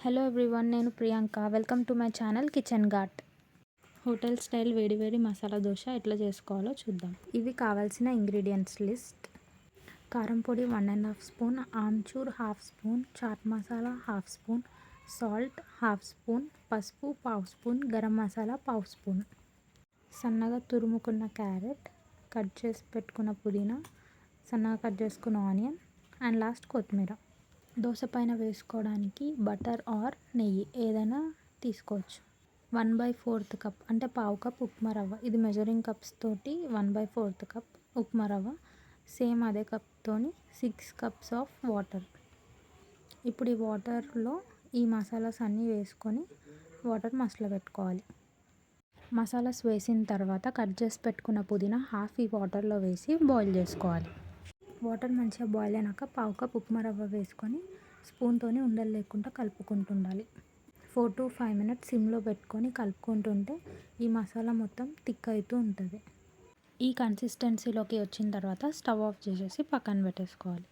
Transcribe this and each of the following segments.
Hello everyone, నేను Priyanka. Welcome to my channel kitchen ghat. Hotel style వేడి వేడి మసాలా దోశ ఎట్లా చేసుకోవాలో చూద్దాం. ఇవి కావాల్సిన ఇంగ్రీడియంట్స్ లిస్ట్: కారం పొడి 1.5 spoon, amchur 1/2 spoon, chaat masala 1/2 spoon, salt 1/2 spoon, పసుపు 1/2 స్పూన్, గరం మసాలా 1/2 స్పూన్, సన్నగా తురుముకున్న క్యారెట్, కట్ చేసి పెట్టుకున్న పుదీనా, సన్నగా కట్ చేసుకున్న ఆనియన్ అండ్ లాస్ట్ కొత్తిమీర. దోశ పైన వేసుకోవడానికి బటర్ ఆర్ నెయ్యి ఏదైనా తీసుకోవచ్చు. 1/4 కప్ అంటే పావు కప్ ఉప్మా రవ్వ. ఇది మెజరింగ్ కప్స్ తోటి 1/4 కప్ ఉప్మా రవ్వ. సేమ్ అదే కప్తోని 6 కప్స్ ఆఫ్ వాటర్. ఇప్పుడు ఈ వాటర్లో ఈ మసాలాస్ అన్నీ వేసుకొని వాటర్ మసల పెట్టుకోవాలి. మసాలాస్ వేసిన తర్వాత కట్ చేసి పెట్టుకున్న పుదీనా హాఫ్ ఈ వాటర్లో వేసి బాయిల్ చేసుకోవాలి. వాటర్ మంచిగా బాయిల్ అయినాక పావు కప్ ఉప్మా రవ్వ వేసుకొని స్పూన్తోని ఉండలు లేకుండా కలుపుకుంటుండాలి. 4 to 5 minutes సిమ్లో పెట్టుకొని కలుపుకుంటుంటే ఈ మసాలా మొత్తం థిక్ అవుతూ ఉంటుంది. ఈ కన్సిస్టెన్సీలోకి వచ్చిన తర్వాత స్టవ్ ఆఫ్ చేసేసి పక్కన పెట్టేసుకోవాలి.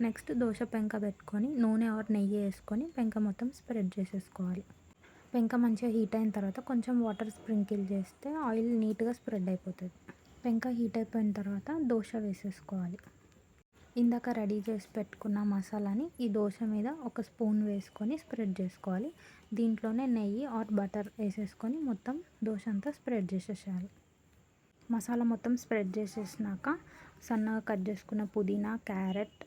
నెక్స్ట్ దోశ పెంక పెట్టుకొని నూనె ఆర్ నెయ్యి వేసుకొని పెంక మొత్తం స్ప్రెడ్ చేసేసుకోవాలి. పెంక మంచిగా హీట్ అయిన తర్వాత కొంచెం వాటర్ స్ప్రింకిల్ చేస్తే ఆయిల్ నీట్గా స్ప్రెడ్ అయిపోతుంది. పెంక హీట్ అయిపోయిన తర్వాత దోశ వేసేసుకోవాలి. ఇందాక రెడీ చేసి పెట్టుకున్న మసాలాని ఈ దోశ మీద ఒక స్పూన్ వేసుకొని స్ప్రెడ్ చేసుకోవాలి. దీంట్లోనే నెయ్యి ఆర్ బటర్ వేసేసుకొని మొత్తం దోశ అంతా స్ప్రెడ్ చేసేసేయాలి. మసాలా మొత్తం స్ప్రెడ్ చేసేసినాక సన్నగా కట్ చేసుకున్న పుదీనా, క్యారెట్,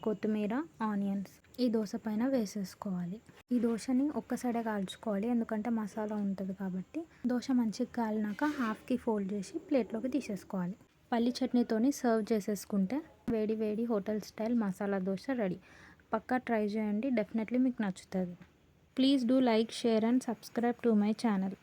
కొత్తిమీర, ఆనియన్స్ ఈ దోశ పైన వేసేసుకోవాలి. ఈ దోశని ఒక్క సైడే కాల్చుకోవాలి, ఎందుకంటే మసాలా ఉంటుంది కాబట్టి. దోశ మంచిగా కాలినాక హాఫ్కి ఫోల్డ్ చేసి ప్లేట్లోకి తీసేసుకోవాలి. పల్లి చట్నీతోని సర్వ్ చేసేసుకుంటే వేడి వేడి hotel style masala dosa ready. పక్కా ట్రై చేయండి, డెఫినెట్లీ మీకు నచ్చుతుంది. Please do like, share and subscribe to my channel.